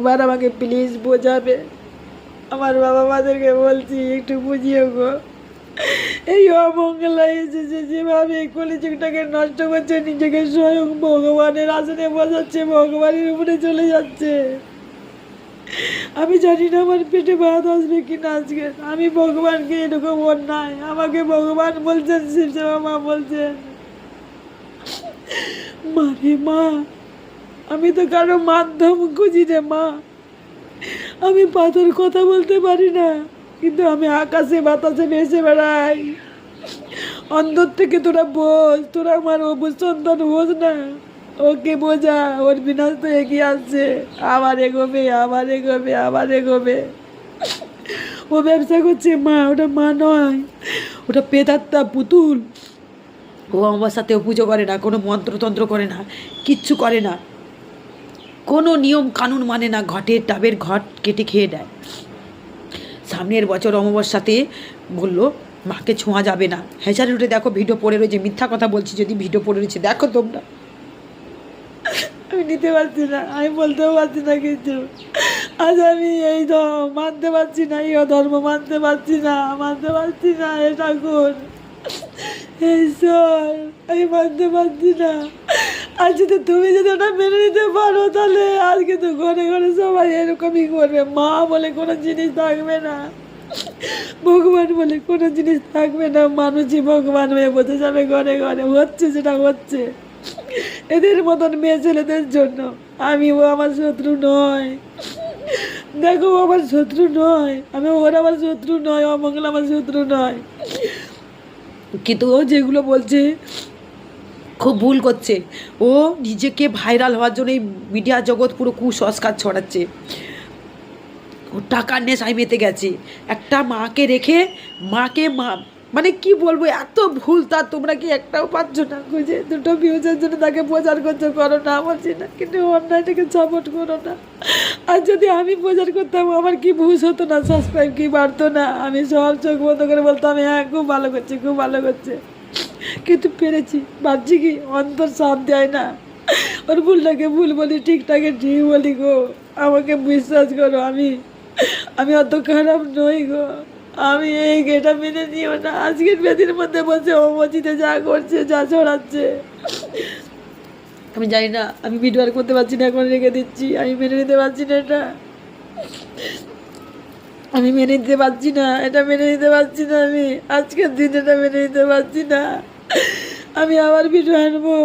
একবার আমাকে প্লিজ বোঝাবে। আমার বাবা মাদেরকে বলছি একটু বুঝিয়ে গো। এই অমঙ্গলা এসেছে যেভাবে কলিযুগটাকে নষ্ট করছে, নিজেকে স্বয়ং ভগবানের আসনে বসাচ্ছে, ভগবানের উপরে চলে যাচ্ছে। আমি জানি না আমার পেটে ভাত আসবে কিনা আজকে। আমি ভগবানকে এরকম অন্যায়, আমাকে ভগবান বলছেন, শিবসেবা মা বলছেন মারে মা, আমি তো কারো মাধ্যম খুঁজি রে মা। আমি পাথর কথা বলতে পারি না, কিন্তু আমি আকাশে বাতাসে ভেসে বেড়াই। অন্তর থেকে তোরা বোঝ, তোরা আমার অবুজ সন্তান বোঝ না। ওকে বোঝা, ওর বিনাশ তো এগিয়ে আসছে, আবার এগোবে, আবার এগোবে, আবার এগোবে। ও ব্যবসা করছে মা, ওটা মা নয়, ওটা পেতাত্তা পুতুল। ও আমার সাথেও পুজো করে না, কোনো মন্ত্রতন্ত্র করে না, কিচ্ছু করে না, কোনো নিয়ম কানুন মানে না, ঘটের টাবের ঘট কেটে খেয়ে দেয়। সামনের বছর অমাবস্যাতে বললো মাকে ছোঁয়া যাবে না। হ্যাচারি উঠে দেখো ভিডিও পড়ে রয়েছে, মিথ্যা কথা বলছি যদি ভিডিও পড়ে রয়েছে দেখো তোমরা। আমি নিতে পারছি না, আমি বলতেও পারছি না কিছু। আজ আমি এই মানতে পারছি না, এই ধর্ম মানতে পারছি না, মানতে পারছি না। এ ঠাকুর, ঈশ্বর, আমি মানতে পারছি না। আজ যদি তুমি যদি ওটা মেনে নিতে পারো, তাহলে আজকে তো ঘরে ঘরে সবাই এরকমই করবে। মা বলে কোনো জিনিস থাকবে না, ভগবান বলে কোনো জিনিস থাকবে না, মানুষই ভগবান হয়ে বসে যাবে ঘরে ঘরে। হচ্ছে যেটা হচ্ছে এদের মতন মেয়ে ছেলেদের জন্য। ও আমার শত্রু নয়, দেখো ও আমার শত্রু নয়, ওর আমার শত্রু নয়, অমঙ্গল আমার শত্রু নয়। কিন্তু ও যেগুলো বলছে খুব ভুল করছে। ও নিজেকে ভাইরাল হওয়ার জন্য এই মিডিয়া জগৎ পুরো কুসংস্কার ছড়াচ্ছে। ও টাকার নেশায় মেতে গেছে, একটা মাকে রেখে মাকে মানে কি বলবো, এত ভুল তার। তোমরা কি একটাও পাচ্ছ না খুঁজে? দুটো ভিউজের জন্য তাকে প্রচার করছো, করো না বলছি না, কিন্তু অন্যায়টাকে সাপোর্ট করো না। আর যদি আমি প্রচার করতাম আমার কি ভুজ হতো না, সাবস্ক্রাইব কি বাড়তো না? আমি সব চোখ বন্ধ করে বলতাম হ্যাঁ খুব ভালো করছে, খুব ভালো করছে। কিন্তু পেরেছি, ভাবছি কি অন্তর সাথ দেয় না। ওর ভুলটাকে ভুল বলি, ঠিকটাকে ঠিক বলি গো। আমাকে বিশ্বাস করো, আমি অত খারাপ নই গো। আমি এটা মেনে নিও না। আজকের বেদির মধ্যে বসে ও মসজিদে যা করছে, যা ছড়াচ্ছে, আমি জানি না। আমি ভিডিও আর করতে পারছি না, এখন রেখে দিচ্ছি। আমি মেনে নিতে পারছি না এটা, আমি মেনে নিতে পারছি না, এটা মেনে নিতে পারছি না। আমি আজকের দিন এটা মেনে নিতে পারছি না। আমি আবার ভিডিও আনবো,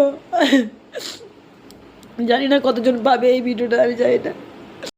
জানি না কতজন পাবে এই ভিডিওটা, আমি জানি না।